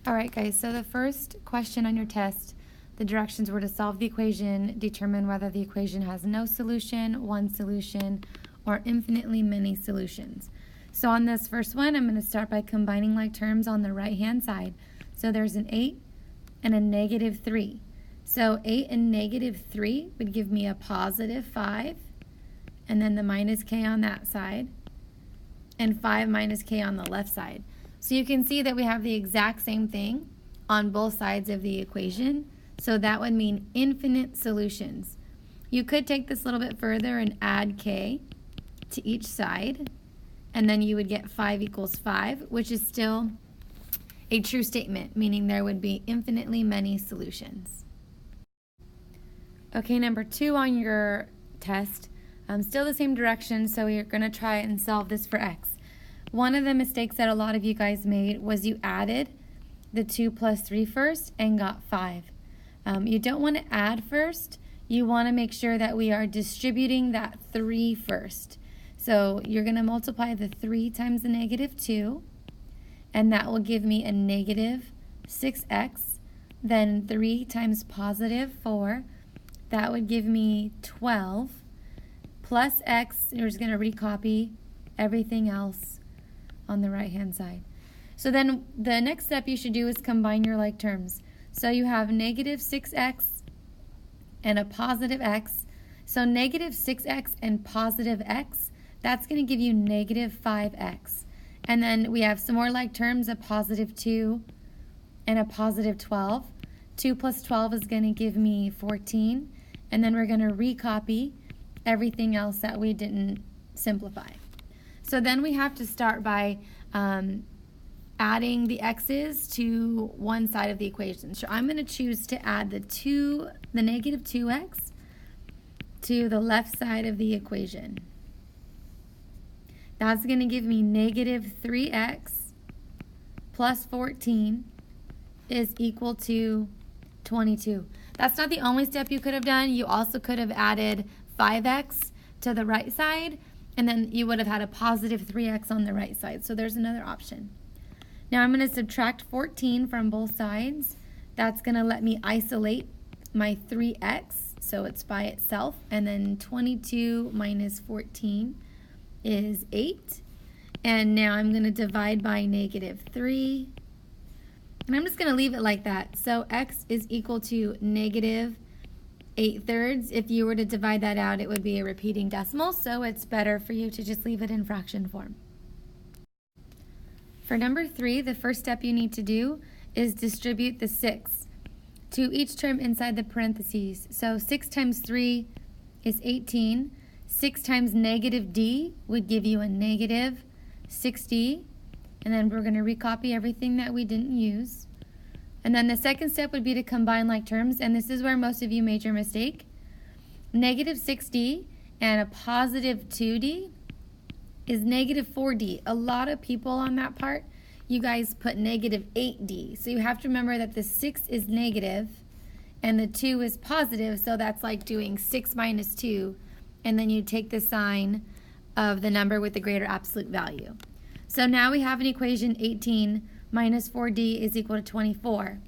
All right, guys, so the first question on your test, the directions were to solve the equation, determine whether the equation has no solution, one solution, or infinitely many solutions. So on this first one, I'm going to start by combining like terms on the right-hand side. So there's an 8 and a negative 3. So 8 and negative 3 would give me a positive 5, and then the minus k on that side, and 5 minus k on the left side. So you can see that we have the exact same thing on both sides of the equation. So that would mean infinite solutions. You could take this a little bit further and add k to each side, and then you would get 5 equals 5, which is still a true statement, meaning there would be infinitely many solutions. Okay, number 2 on your test, still the same direction, so you're going to try and solve this for x. One of the mistakes that a lot of you guys made was you added the 2 plus 3 first and got 5. You don't want to add first. You want to make sure that we are distributing that 3 first. So you're going to multiply the 3 times the negative 2, and that will give me a negative 6x. Then 3 times positive 4, that would give me 12, plus x. You're just going to recopy everything else on the right-hand side. So then the next step you should do is combine your like terms. So you have negative 6x and a positive x. So negative 6x and positive x, that's going to give you negative 5x. And then we have some more like terms, a positive 2 and a positive 12. 2 plus 12 is going to give me 14. And then we're going to recopy everything else that we didn't simplify. So then we have to start by adding the x's to one side of the equation. So I'm going to choose to add the negative 2x to the left side of the equation. That's going to give me negative 3x plus 14 is equal to 22. That's not the only step you could have done. You also could have added 5x to the right side, and then you would have had a positive 3x on the right side. So there's another option. Now I'm going to subtract 14 from both sides. That's going to let me isolate my 3x, so it's by itself. And then 22 minus 14 is 8. And now I'm going to divide by negative 3. And I'm just going to leave it like that. So x is equal to negative 8/3. If you were to divide that out, it would be a repeating decimal, so it's better for you to just leave it in fraction form. For number 3, the first step you need to do is distribute the 6 to each term inside the parentheses. So 6 times 3 is 18. 6 times negative d would give you a negative 6d. And then we're going to recopy everything that we didn't use. And then the second step would be to combine like terms, and this is where most of you made your mistake. Negative 6d and a positive 2d is negative 4d. A lot of people on that part, you guys put negative 8d. So you have to remember that the 6 is negative and the 2 is positive, so that's like doing 6 minus 2, and then you take the sign of the number with the greater absolute value. So now we have an equation 18 minus 4d is equal to 24.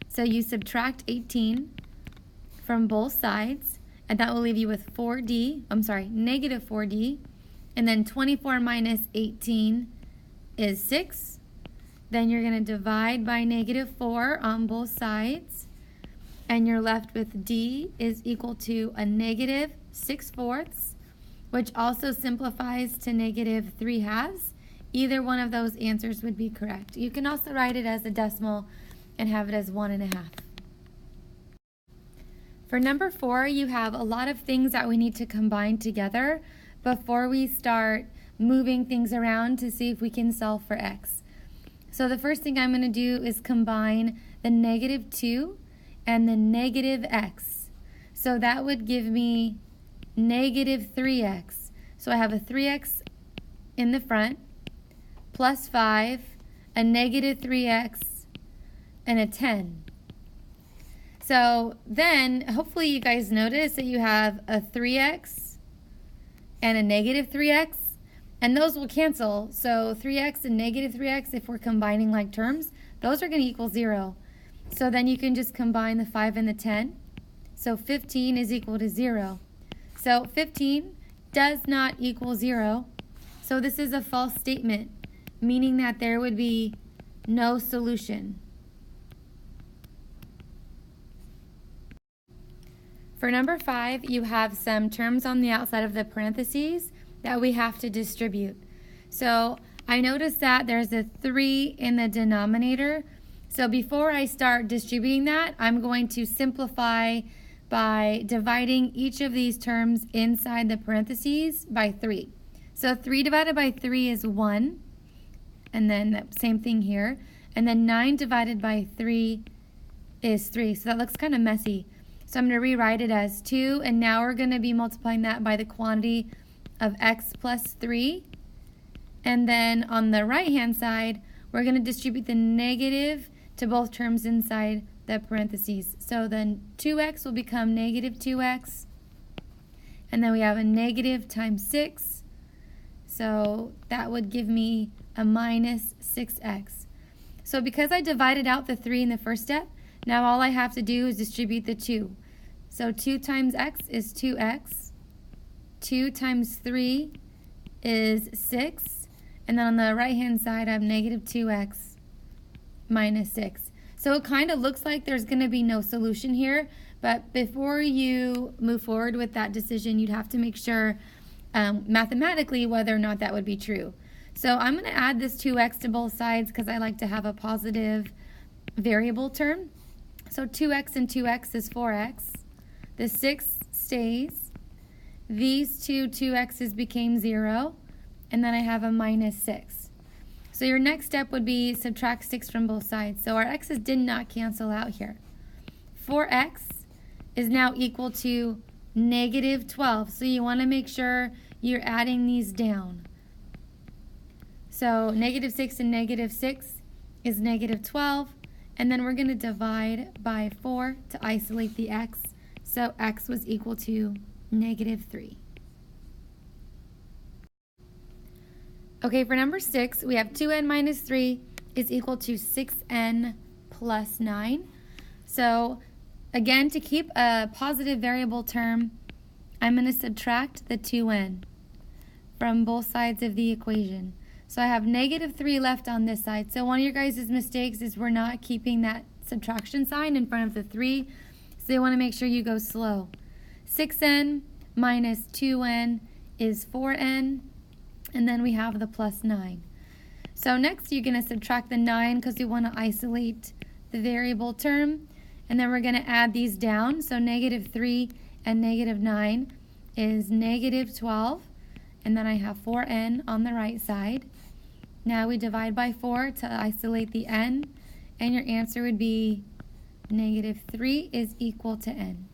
So you subtract 18 from both sides, and that will leave you with negative 4d, and then 24 minus 18 is 6. Then you're going to divide by negative 4 on both sides, and you're left with d is equal to a negative 6/4, which also simplifies to negative 3/2. Either one of those answers would be correct. You can also write it as a decimal and have it as 1.5. For number 4, you have a lot of things that we need to combine together before we start moving things around to see if we can solve for x. So the first thing I'm going to do is combine the negative 2 and the negative x. So that would give me negative 3x. So I have a 3x in the front, plus 5, a negative 3x, and a 10. So then, hopefully you guys notice that you have a 3x and a negative 3x, and those will cancel. So 3x and negative 3x, if we're combining like terms, those are going to equal 0. So then you can just combine the 5 and the 10. So 15 is equal to 0. So 15 does not equal 0. So this is a false statement, meaning that there would be no solution. For number 5, you have some terms on the outside of the parentheses that we have to distribute. So I noticed that there's a 3 in the denominator. So before I start distributing that, I'm going to simplify by dividing each of these terms inside the parentheses by 3. So 3 divided by 3 is 1, and then the same thing here. And then 9 divided by 3 is 3. So that looks kind of messy. So I'm going to rewrite it as 2, and now we're going to be multiplying that by the quantity of x plus 3. And then on the right-hand side, we're going to distribute the negative to both terms inside the parentheses. So then 2x will become negative 2x, and then we have a negative times 6. So that would give me a minus 6x. So because I divided out the 3 in the first step, now all I have to do is distribute the 2. So 2 times x is 2x. 2 times 3 is 6. And then on the right-hand side, I have negative 2x minus 6. So it kind of looks like there's going to be no solution here. But before you move forward with that decision, you'd have to make sure mathematically whether or not that would be true. So I'm going to add this 2x to both sides because I like to have a positive variable term. So 2x and 2x is 4x. The 6 stays. These two 2x's became 0. And then I have a minus 6. So your next step would be subtract 6 from both sides. So our x's did not cancel out here. 4x is now equal to negative 12. So you want to make sure you're adding these down. So negative 6 and negative 6 is negative 12. And then we're going to divide by 4 to isolate the x. So x was equal to negative 3. Okay, for number 6, we have 2n minus 3 is equal to 6n plus 9. So again, to keep a positive variable term, I'm going to subtract the 2n from both sides of the equation. So I have negative 3 left on this side. So one of your guys' mistakes is we're not keeping that subtraction sign in front of the 3. So you want to make sure you go slow. 6n minus 2n is 4n. And then we have the plus 9. So next you're going to subtract the 9 because you want to isolate the variable term. And then we're going to add these down. So negative 3 and negative 9 is negative 12. And then I have 4n on the right side. Now we divide by 4 to isolate the n. And your answer would be negative 3 is equal to n.